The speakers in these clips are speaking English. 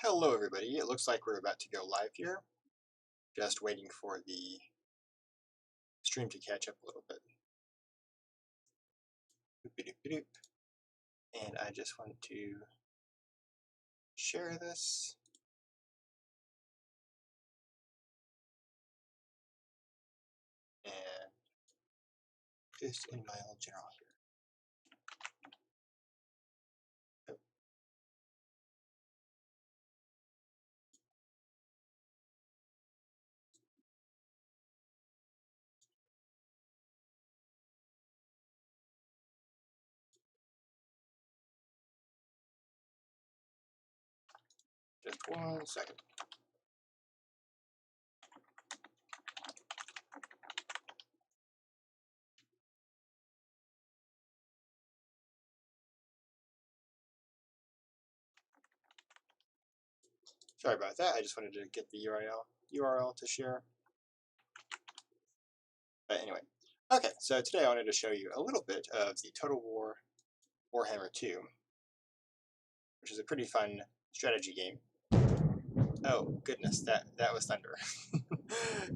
Hello everybody, it looks like we're about to go live here. Just waiting for the stream to catch up a little bit. Doop-a-doop-a-doop. And I just want to share this. And just in my old general here. Oh. Just 1 second. Sorry about that, I just wanted to get the URL to share. But anyway, okay, so today I wanted to show you a little bit of the Total War Warhammer II, which is a pretty fun strategy game. Oh goodness, that was thunder.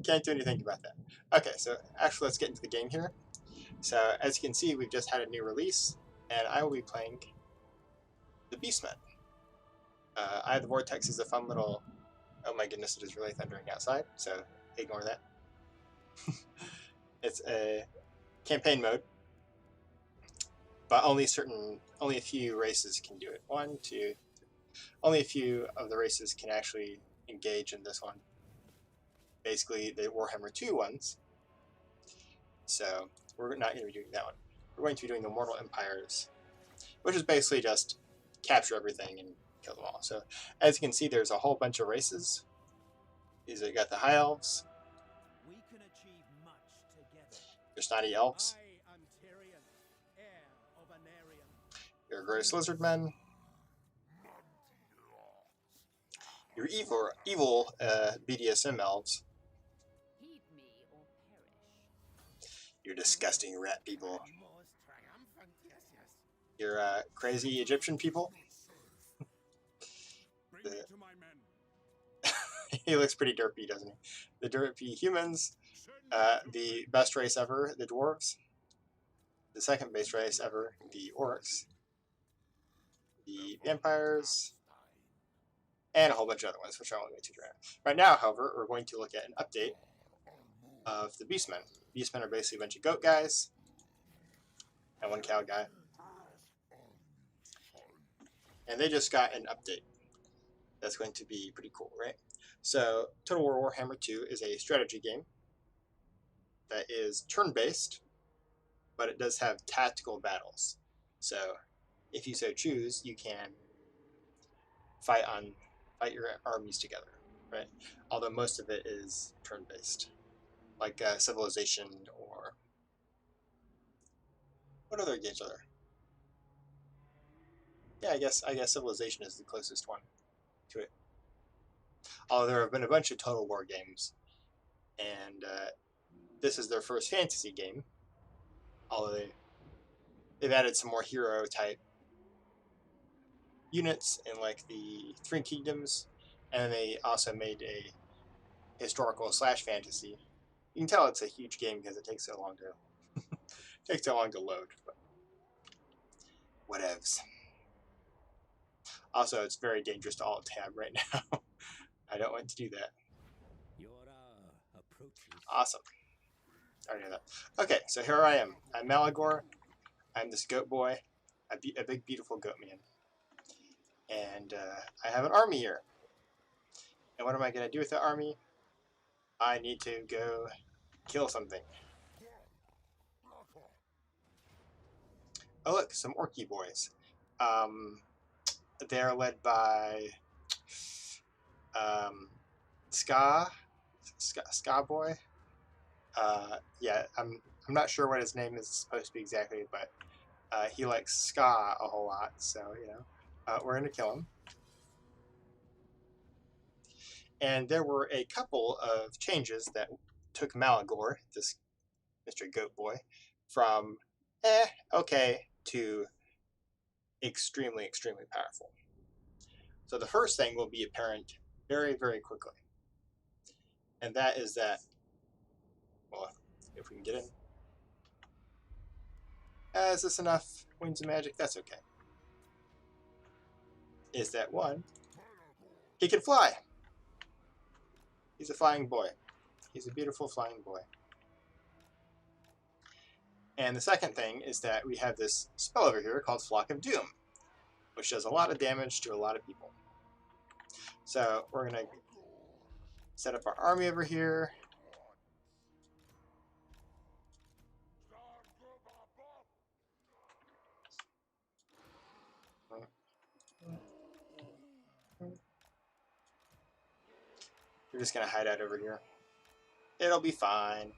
Can't do anything about that. Okay, so actually let's get into the game here. So as you can see, we've just had a new release, and I will be playing the Beastmen. Eye of the Vortex is a fun little... Oh my goodness, it is really thundering outside, so ignore that. It's a campaign mode, but only a few races can do it. 1, 2, only a few of the races can actually engage in this one. Basically, the Warhammer II ones. So we're not going to be doing that one. We're going to be doing the Mortal Empires, which is basically just capture everything and kill them all. So as you can see, there's a whole bunch of races. These are got the High Elves. We can achieve much together. Your Snotty Elves. I am Tyrion, heir of Anarion. Your Gross Lizardmen. Your evil BDSM Elves. Heed me or perish. Your disgusting rat people. Your crazy Egyptian people. He looks pretty derpy, doesn't he? The derpy humans. The best race ever, the dwarves. The second best race ever, the orcs. The vampires. And a whole bunch of other ones, which I won't go into right now. However, we're going to look at an update of the Beastmen. Beastmen are basically a bunch of goat guys and 1 cow guy. And they just got an update. That's going to be pretty cool, right? So, Total War Warhammer 2 is a strategy game that is turn-based, but it does have tactical battles. So, if you so choose, you can fight your armies together, right? Although most of it is turn-based, like Civilization or what other games are there? Yeah, I guess Civilization is the closest one to it. Although there have been a bunch of Total War games, and this is their first fantasy game. Although they've added some more hero type units in like the Three Kingdoms, and they also made a historical / fantasy. You can tell it's a huge game because it takes so long to load. But whatevs. Also, it's very dangerous to alt tab right now. I don't want to do that. Awesome. I already know that. Okay, so here I am. I'm Malagor. I'm this goat boy, a big beautiful goat man. And I have an army here. And what am I going to do with the army? I need to go kill something. Oh look, some orky boys. They're led by Ska Boy. Yeah, I'm not sure what his name is supposed to be exactly, but he likes ska a whole lot, so you know, we're gonna kill him. And there were a couple of changes that took Malagor, this Mr. Goat Boy, from okay to extremely powerful. So the first thing will be apparent very, very quickly. And that is that, well, if we can get in. Is this enough Wings of Magic? That's okay. Is that one, he can fly. He's a flying boy. He's a beautiful flying boy. And the second thing is that we have this spell over here called Flock of Doom, which does a lot of damage to a lot of people. So we're going to set up our army over here. We're just going to hide out over here. It'll be fine.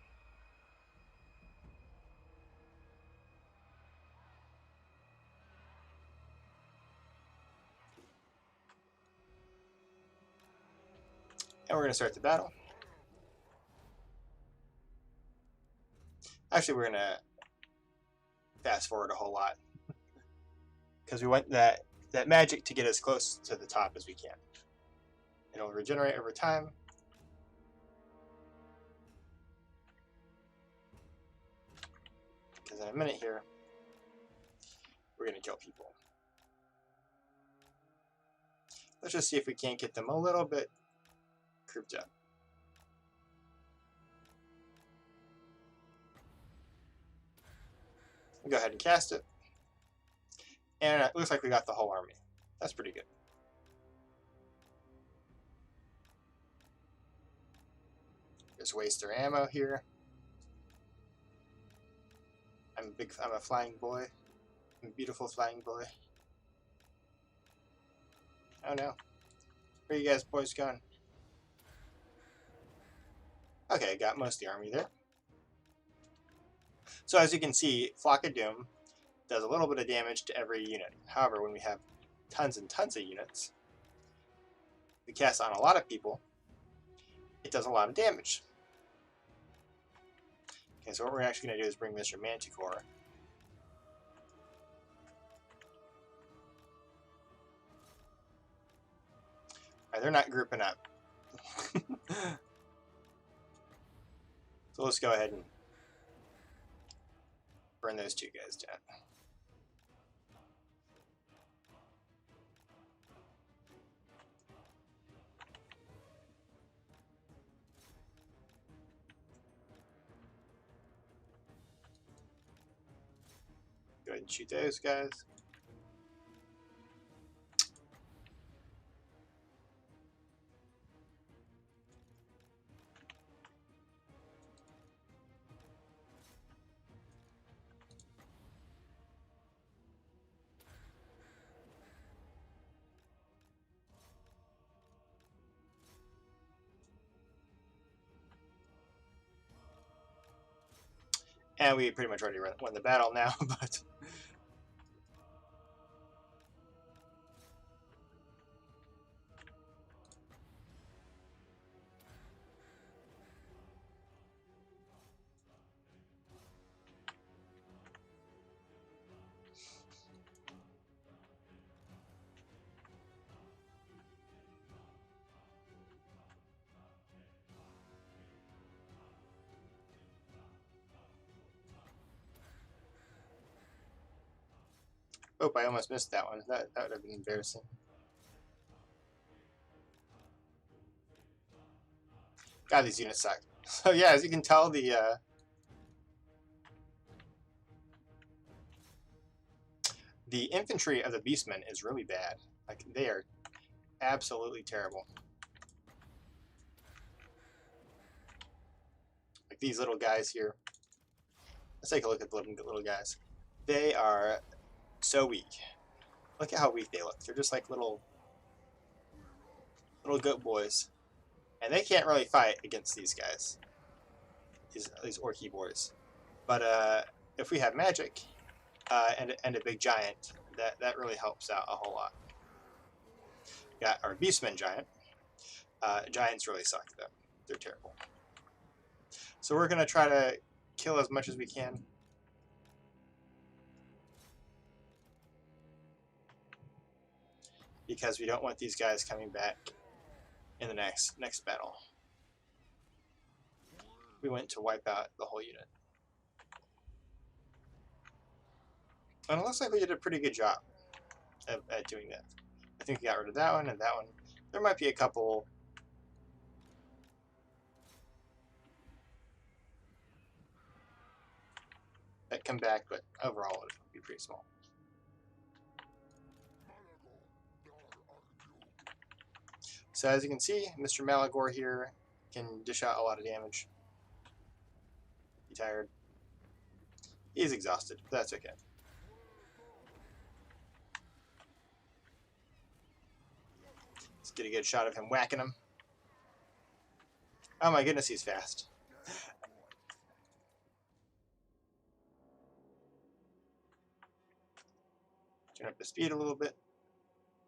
And we're going to start the battle. Actually, we're going to fast forward a whole lot. Because we want that magic to get as close to the top as we can. It'll regenerate over time. Because in a minute here, we're going to kill people. Let's just see if we can't get them a little bit grouped up. We'll go ahead and cast it. And it looks like we got the whole army. That's pretty good. Just waste their ammo here. I'm a flying boy. I'm a beautiful flying boy. Oh no. Where are you guys boys going? Okay, got most of the army there. So as you can see, Flock of Doom does a little bit of damage to every unit. However, when we have tons and tons of units, we cast on a lot of people, it does a lot of damage. Okay, so what we're actually going to do is bring Mr. Manticore. Alright, they're not grouping up. So let's go ahead and burn those two guys down. Go ahead and shoot those guys. And we pretty much already won the battle now, but... Oh, I almost missed that one. That would have been embarrassing. God, these units suck. So yeah, as you can tell, the infantry of the Beastmen is really bad. Like, they are absolutely terrible. Like these little guys here. Let's take a look at the little guys. They are so weak. Look at how weak they look. They're just like little goat boys. And they can't really fight against these guys. These orky boys. But if we have magic and a big giant, that really helps out a whole lot. Got our Beastmen giant. Giants really suck though. They're terrible. So we're gonna try to kill as much as we can. because we don't want these guys coming back in the next battle. We went to wipe out the whole unit. And it looks like we did a pretty good job at doing that. I think we got rid of that one and that one. There might be a couple that come back, but overall it would be pretty small. So as you can see, Mr. Malagor here can dish out a lot of damage. He's tired. He's exhausted, but that's okay. Let's get a good shot of him whacking him. Oh my goodness, he's fast. Turn up the speed a little bit.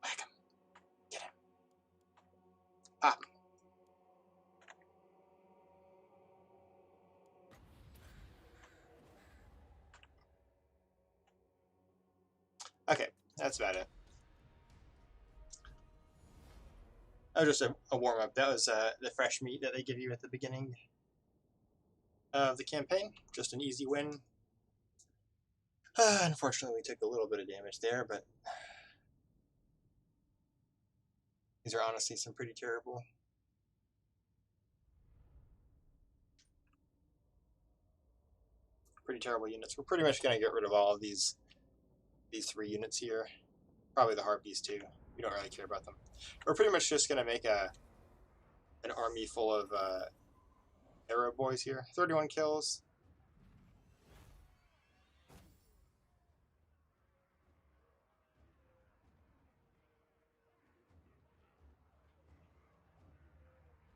Whack him. Get him. Pop him. Okay, that's about it. That was just a warm-up. That was the fresh meat that they give you at the beginning of the campaign. Just an easy win. Unfortunately, we took a little bit of damage there, but these are honestly some pretty terrible units. We're pretty much going to get rid of all of these 3 units here. Probably the Harpies too. We don't really care about them. We're pretty much just going to make an army full of arrow boys here. 31 kills.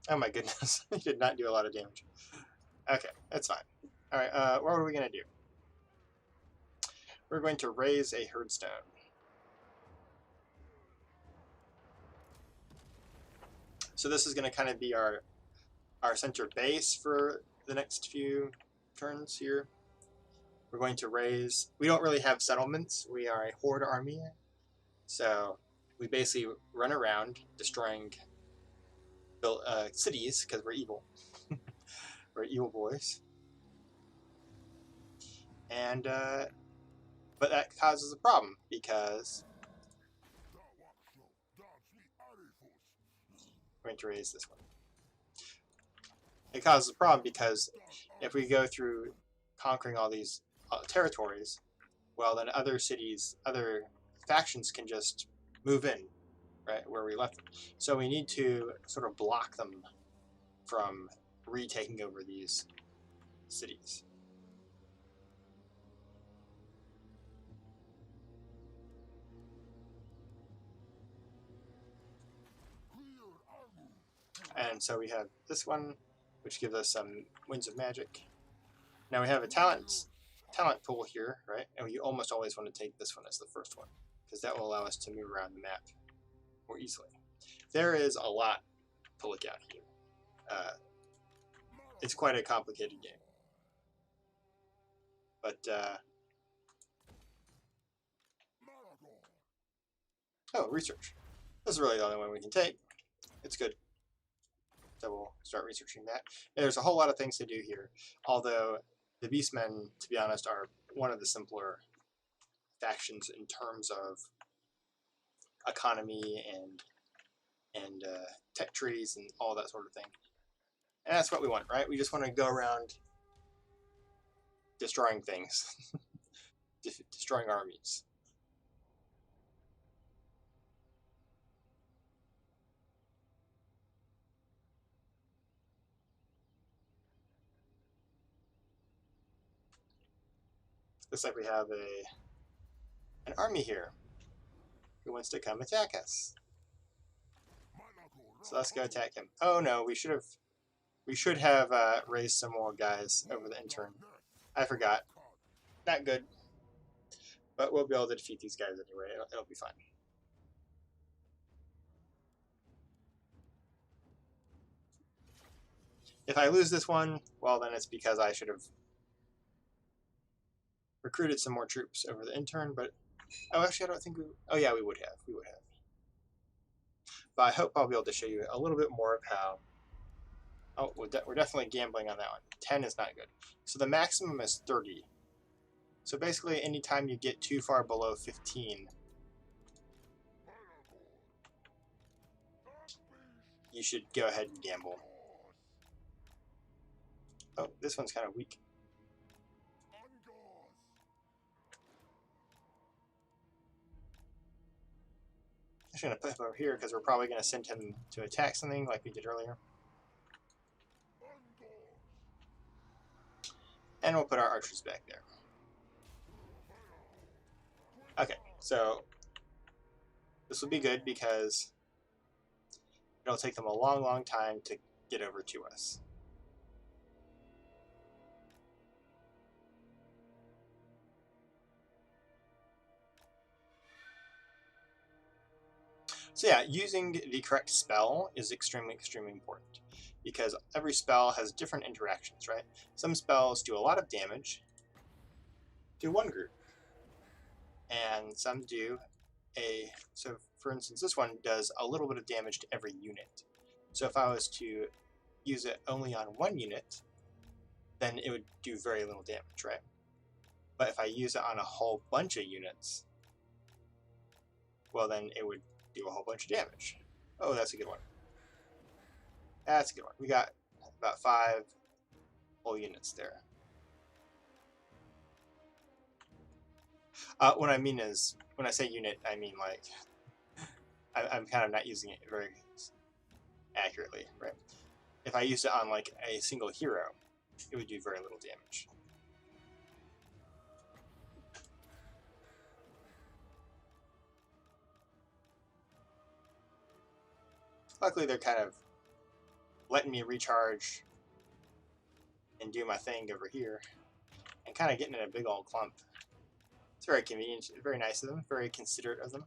Oh my goodness, he did not do a lot of damage. Okay, that's fine. Alright, what are we going to do? We're going to raise a herdstone. So this is going to kind of be our center base for the next few turns here. We're going to raise... We don't really have settlements. We are a horde army. So we basically run around destroying cities because we're evil. We're evil boys. And, but that causes a problem because we're going to raise this one. It causes a problem because if we go through conquering all these territories, well, then other cities, other factions can just move in, right, where we left them. So we need to sort of block them from retaking over these cities. And so we have this one, which gives us some Winds of Magic. Now we have a talent pool here, right? And you almost always want to take this one as the first one, because that will allow us to move around the map more easily. There is a lot to look at here. It's quite a complicated game. But, oh, research. This is really the only one we can take. It's good. So we'll start researching that. There's a whole lot of things to do here, although the Beastmen, to be honest, are one of the simpler factions in terms of economy and tech trees and all that sort of thing. And that's what we want, right? We just want to go around destroying things, destroying armies. Looks like we have an army here who wants to come attack us. So let's go attack him. Oh no, we should have raised some more guys over the intern. I forgot. Not good. But we'll be able to defeat these guys anyway. It'll be fine. If I lose this one, well then it's because I should have recruited some more troops over the intern, but oh, actually I don't think we... Oh yeah, we would have. We would have. But I hope I'll be able to show you a little bit more of how. Oh, we're definitely gambling on that one. 10 is not good. So the maximum is 30. So basically, anytime you get too far below 15, you should go ahead and gamble. Oh, this one's kind of weak. I'm just going to put him over here because we're probably going to send him to attack something like we did earlier. And we'll put our archers back there. Okay, so this will be good because it'll take them a long, long time to get over to us. So yeah, using the correct spell is extremely, extremely important because every spell has different interactions, right? Some spells do a lot of damage to one group, and some do so for instance, this one does a little bit of damage to every unit. So if I was to use it only on one unit, then it would do very little damage, right? But if I use it on a whole bunch of units, well then it would do a whole bunch of damage. Oh, that's a good one. That's a good one. We got about 5 whole units there. What I mean is, when I say unit, I mean like, I'm kind of not using it very accurately, right? If I used it on like a single hero, it would do very little damage. Luckily, they're kind of letting me recharge and do my thing over here, and kind of getting in a big old clump. It's very convenient, very nice of them, very considerate of them.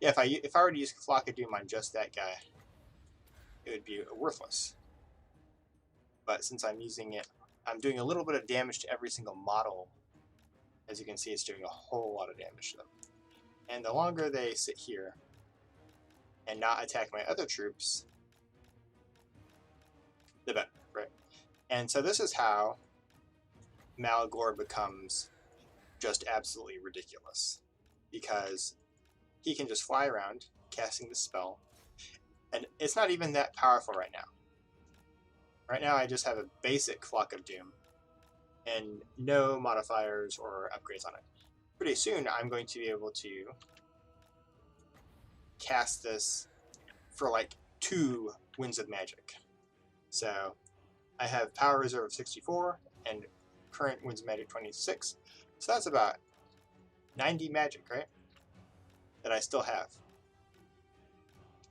Yeah, if I were to use Flock of Doom on just that guy, it would be worthless. But since I'm using it, I'm doing a little bit of damage to every single model. As you can see, it's doing a whole lot of damage to them. And the longer they sit here and not attack my other troops, the better, right? And so this is how Malagor becomes just absolutely ridiculous, because he can just fly around casting the spell, and it's not even that powerful right now. Right now I just have a basic Flock of Doom and no modifiers or upgrades on it. Pretty soon I'm going to be able to cast this for like 2 Winds of Magic. So I have Power Reserve of 64 and current Winds of Magic 26. So that's about 90 magic, right? That I still have.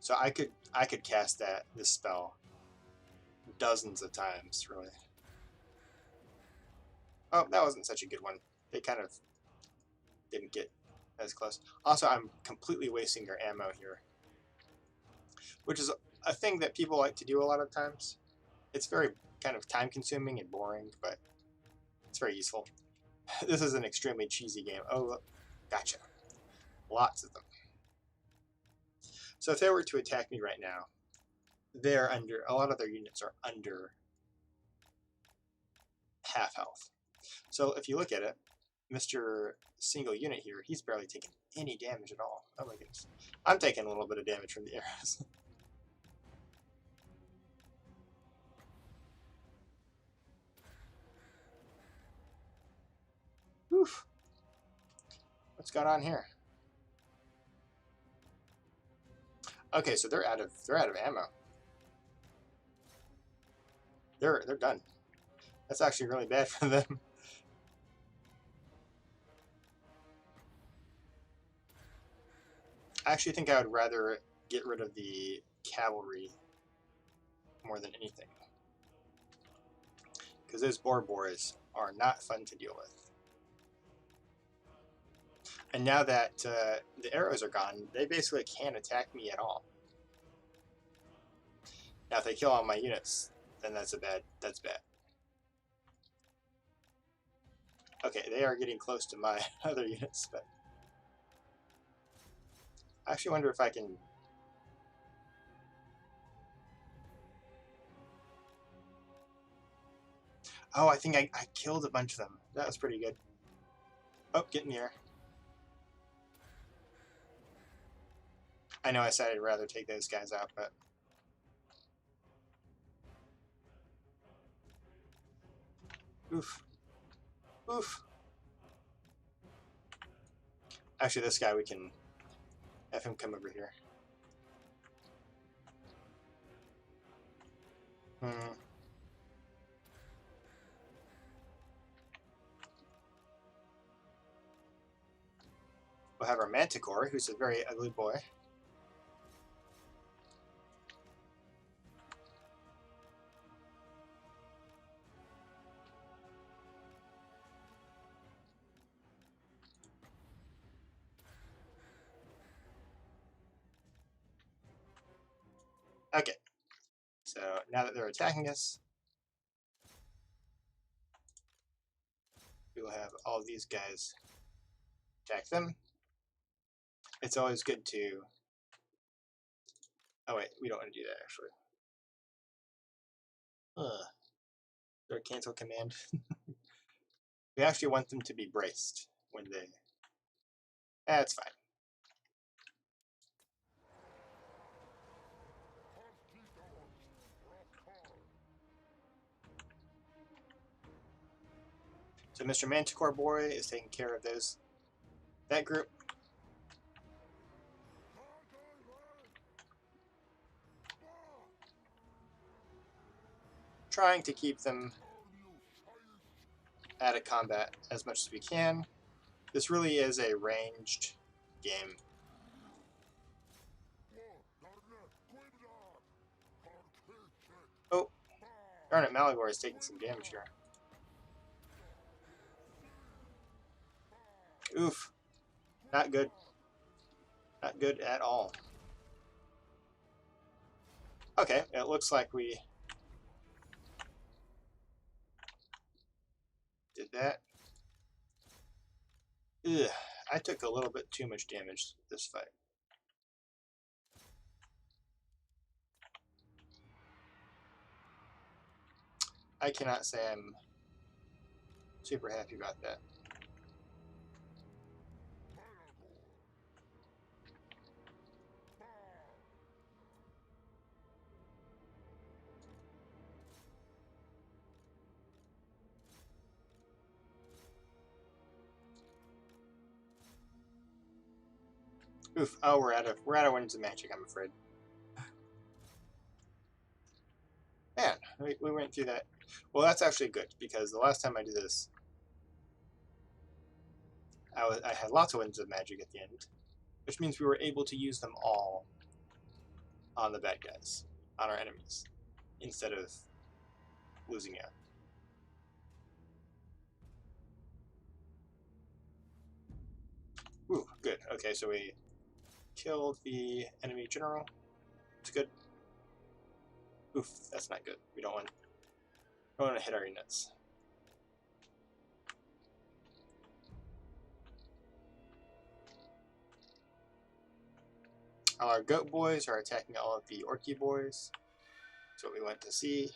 So I could cast this spell dozens of times, really. Oh, that wasn't such a good one. They kind of didn't get as close. Also, I'm completely wasting your ammo here, which is a thing that people like to do a lot of times. It's very kind of time-consuming and boring, but it's very useful. This is an extremely cheesy game. Oh, look. Gotcha. Lots of them. So if they were to attack me right now, they're under, a lot of their units are under half health. So if you look at it, Mr. Single Unit here, he's barely taking any damage at all. Oh my goodness. I'm taking a little bit of damage from the arrows. Whew. What's going on here? Okay, so they're out of ammo. They're done. That's actually really bad for them. I actually think I would rather get rid of the cavalry more than anything, because those boars are not fun to deal with. And now that the arrows are gone, they basically can't attack me at all. Now if they kill all my units, then that's bad. Okay, they are getting close to my other units, but I actually wonder if I can Oh, I think I killed a bunch of them. That was pretty good. Oh, get in the air. I know I said I'd rather take those guys out, but... Oof. Oof. Actually, this guy, we can have him come over here. We'll have our Manticore, who's a very ugly boy. Okay, so now that they're attacking us, we will have all these guys attack them. It's always good to... Oh wait, we don't want to do that actually. Their cancel command. We actually want them to be braced when they... That's fine. So Mr. Manticore Boy is taking care of that group. Trying to keep them out of combat as much as we can. This really is a ranged game. Oh, darn it, Malagor is taking some damage here. Oof. Not good. Not good at all. Okay, it looks like we did that. Ugh, I took a little bit too much damage this fight. I cannot say I'm super happy about that. Oof! Oh, we're out of winds of magic, I'm afraid. Man, we went through that. Well, that's actually good because the last time I did this, I had lots of winds of magic at the end, which means we were able to use them all on the bad guys, on our enemies, instead of losing out. Ooh, good. Okay, so we killed the enemy general. It's good. Oof, that's not good. We don't want to hit our units. Our goat boys are attacking all of the orky boys. That's what we want to see.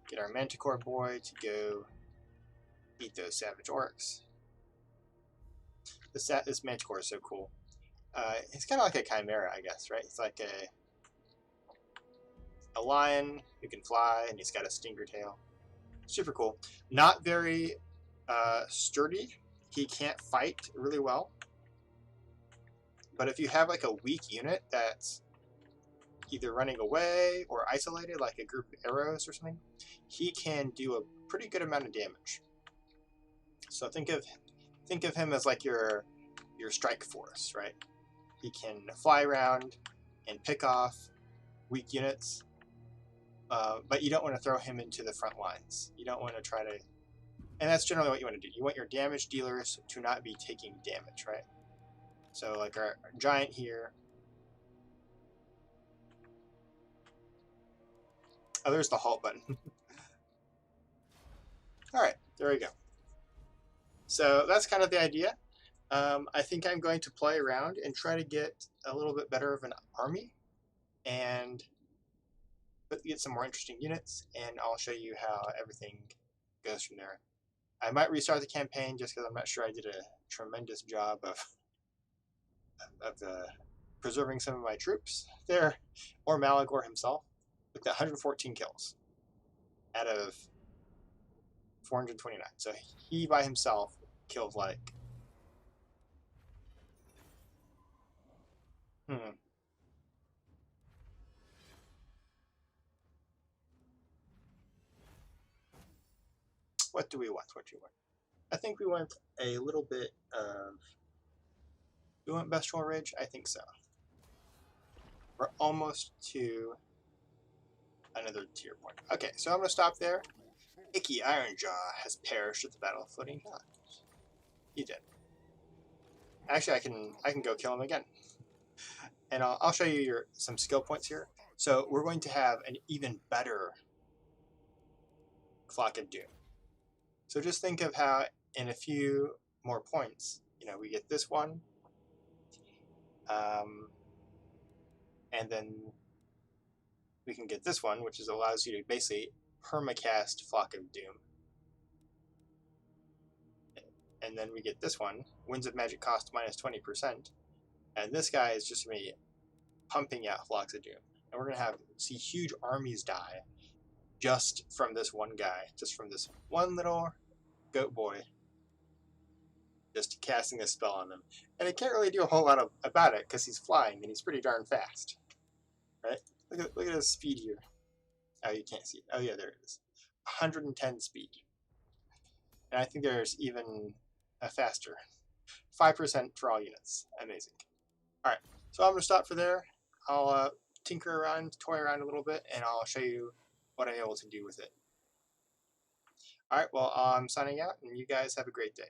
Get our Manticore boy to go eat those savage orcs. This Manticore is so cool. It's kind of like a chimera, I guess, right? It's like a lion who can fly, and he's got a stinger tail. Super cool. Not very sturdy. He can't fight really well. But if you have like a weak unit that's either running away or isolated, like a group of arrows or something, he can do a pretty good amount of damage. So think of him as like your strike force, right? He can fly around and pick off weak units, but you don't want to throw him into the front lines. You don't want to try to, and that's generally what you want to do. You want your damage dealers to not be taking damage, right? So like our giant here. Oh, there's the halt button. All right, there we go. So that's kind of the idea. I think I'm going to play around and try to get a little bit better of an army and get some more interesting units, and I'll show you how everything goes from there. I might restart the campaign just because I'm not sure I did a tremendous job of preserving some of my troops there, or Malagor himself, with 114 kills out of 429. So he by himself killed like what do we want? What do you want? I think we want a little bit of. Do we want Bestial Ridge? I think so. We're almost to another tier point. Okay, so I'm going to stop there. Icky Ironjaw has perished at the Battle of Floating Hills. He did. Actually, I can go kill him again. And I'll show you some skill points here. So we're going to have an even better Flock of Doom. So just think of how in a few more points, we get this one. And then we can get this one, which allows you to basically permacast Flock of Doom. And then we get this one, Winds of Magic cost minus 20%. And this guy is just going to be pumping out Flocks of Doom. And we're going to see huge armies die just from this one guy, just from this one little goat boy, just casting a spell on them. And it can't really do a whole lot about it because he's flying and he's pretty darn fast. Right? Look at his speed here. Oh, you can't see it. Oh, yeah, there it is. 110 speed. And I think there's even a faster. 5% for all units. Amazing. Alright, so I'm going to stop for there. I'll tinker around, toy around a little bit, and I'll show you what I'm able to do with it. Alright, well, I'm signing out, and you guys have a great day.